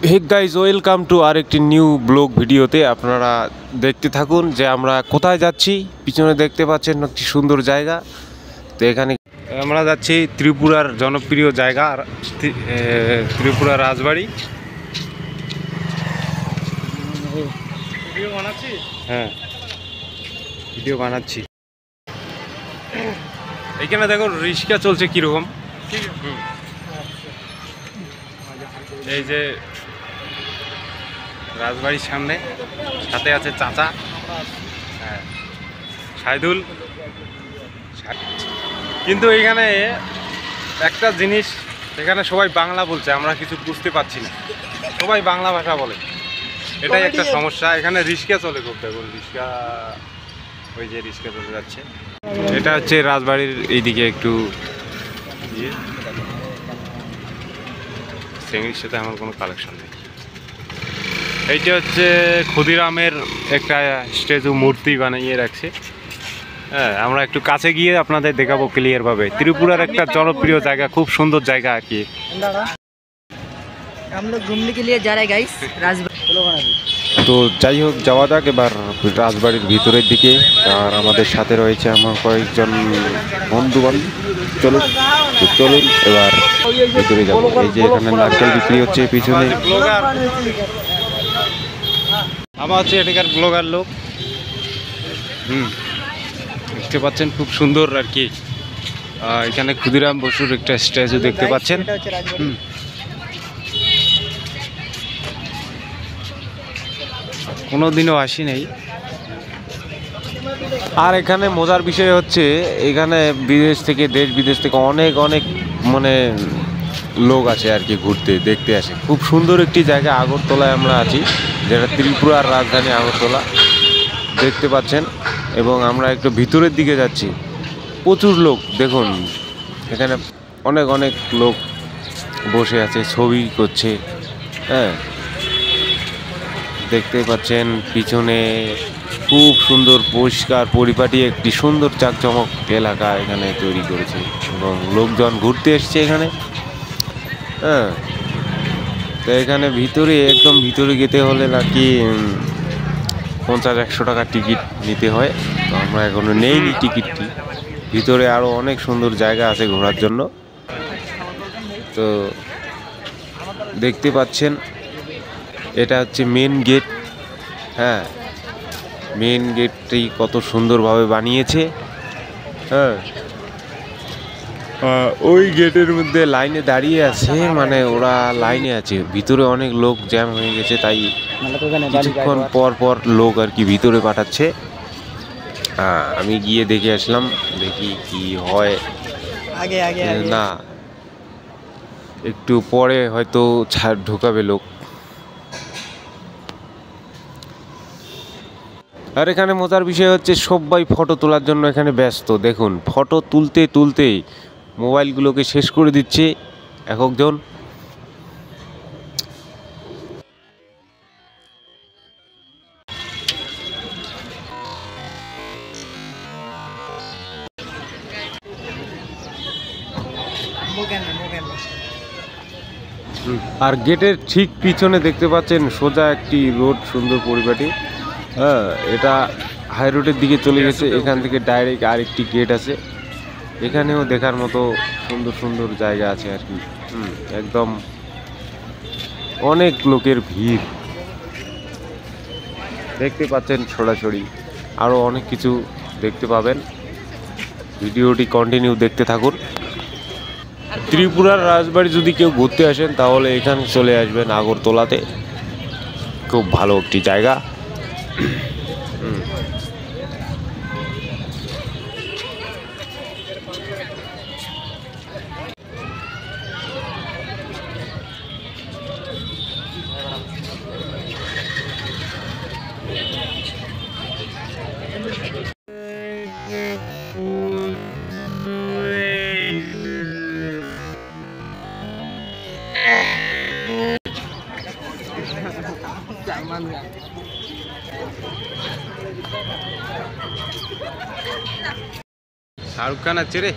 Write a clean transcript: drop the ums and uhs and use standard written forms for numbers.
Hey guys, welcome to আরেকটি new blog ভিডিওতে। আপনারা দেখতে থাকুন যে আমরা কোথায় যাচ্ছি। পিছনে দেখতে পাচ্ছেন একটি সুন্দর জায়গা। তো এখানে আমরা যাচ্ছি ত্রিপুরার জনপ্রিয় জায়গা ত্রিপুরা রাজবাড়ি। হ্যাঁ, ভিডিও বানাচ্ছি। এখানে দেখো রিক্সা চলছে কীরকম। এই যে রাজবাড়ির সামনে, সাথে আছে চাচা, হ্যাঁ সাইদুল। কিন্তু এইখানে একটা জিনিস, এখানে সবাই বাংলা বলছে, আমরা কিছু বুঝতে পারছি না। সবাই বাংলা ভাষা বলে, এটাই একটা সমস্যা। এখানে রিক্সা চলে খুব, দেখুন রিক্সা, ওই যে রিক্সা চলে যাচ্ছে। এটা হচ্ছে রাজবাড়ির এইদিকে একটু ইয়ে, চেংড়ির সাথে আমার কোনো কালেকশন নেই। এইটা হচ্ছে ক্ষুদিরামের একটা স্ট্যাচু, মূর্তি বানিয়ে রাখছে। হ্যাঁ, আমরা একটু কাছে গিয়ে আপনাদের দেখাবো ক্লিয়ারভাবে। ত্রিপুরার একটা জনপ্রিয় জায়গা, খুব সুন্দর জায়গা আর কি। তো যাই হোক, যাওয়া যাক এবার রাজবাড়ির ভিতরের দিকে। আর আমাদের সাথে রয়েছে আমার কয়েকজন বন্ধু বান্ধব। চলুন এবার ভিতরে যাবো। এই যে এখানে নারকেল বিক্রি হচ্ছে পিছনে। আমার হচ্ছে এখানকার ব্লগার লোক। দেখতে পাচ্ছেন খুব সুন্দর আর কি। এখানে ক্ষুদিরাম বসুর একটা স্ট্যাচু দেখতে পাচ্ছেন। কোনোদিনও আসি নাই। আর এখানে মজার বিষয় হচ্ছে, এখানে বিদেশ থেকে, দেশ বিদেশ থেকে অনেক অনেক মানে লোক আছে আর কি, ঘুরতে দেখতে আসে। খুব সুন্দর একটি জায়গা আগরতলায় আমরা আছি, যেটা ত্রিপুরার রাজধানী আগরতলা, দেখতে পাচ্ছেন। এবং আমরা একটু ভিতরের দিকে যাচ্ছি। প্রচুর লোক, দেখুন এখানে অনেক অনেক লোক বসে আছে, ছবি করছে। হ্যাঁ, দেখতে পাচ্ছেন পিছনে খুব সুন্দর পরিষ্কার পরিপাটি একটি সুন্দর চাকচমক এলাকা এখানে তৈরি করেছে, এবং লোকজন ঘুরতে এসছে এখানে। হ্যাঁ, তো এখানে ভিতরে, একদম ভিতরে যেতে হলে নাকি 50-100 টাকা টিকিট নিতে হয়। তো আমরা এখনো নেইনি টিকিটটি। ভিতরে আরও অনেক সুন্দর জায়গা আছে ঘোরার জন্য। তো দেখতে পাচ্ছেন এটা হচ্ছে মেন গেট। হ্যাঁ, মেন গেটটি কত সুন্দরভাবে বানিয়েছে। হ্যাঁ, ওই গেটের মধ্যে লাইনে দাঁড়িয়ে আছে, মানে ওরা লাইনে আছে। ভিতরে অনেক লোক জ্যাম হয়ে গেছে, তাই কিছুক্ষণ পর পর লোক আর কি ভিতরে পাঠাচ্ছে। আমি গিয়ে দেখে আসলাম, দেখি কি হয়। না, একটু পরে হয়তো ঢোকাবে লোক। আর এখানে মজার বিষয় হচ্ছে, সবাই ফটো তোলার জন্য এখানে ব্যস্ত। দেখুন, ফটো তুলতে তুলতেই মোবাইলগুলোকে শেষ করে দিচ্ছে এক একজন। আর গেটের ঠিক পিছনে দেখতে পাচ্ছেন সোজা একটি রোড, সুন্দর পরিপাটি। হ্যাঁ, এটা হাই রোডের দিকে চলে গেছে। এখান থেকে ডাইরেক্ট আরেকটি গেট আছে। এখানেও দেখার মতো সুন্দর সুন্দর জায়গা আছে আর কি। একদম অনেক লোকের ভিড় দেখতে পাচ্ছেন সরাসরি। আরও অনেক কিছু দেখতে পাবেন। ভিডিওটি কন্টিনিউ দেখতে থাকুন। ত্রিপুরার রাজবাড়ি যদি কেউ ঘুরতে আসেন, তাহলে এখানে চলে আসবেন আগরতলাতে। খুব ভালো একটি জায়গা। শাহরুখ খান আছে রে।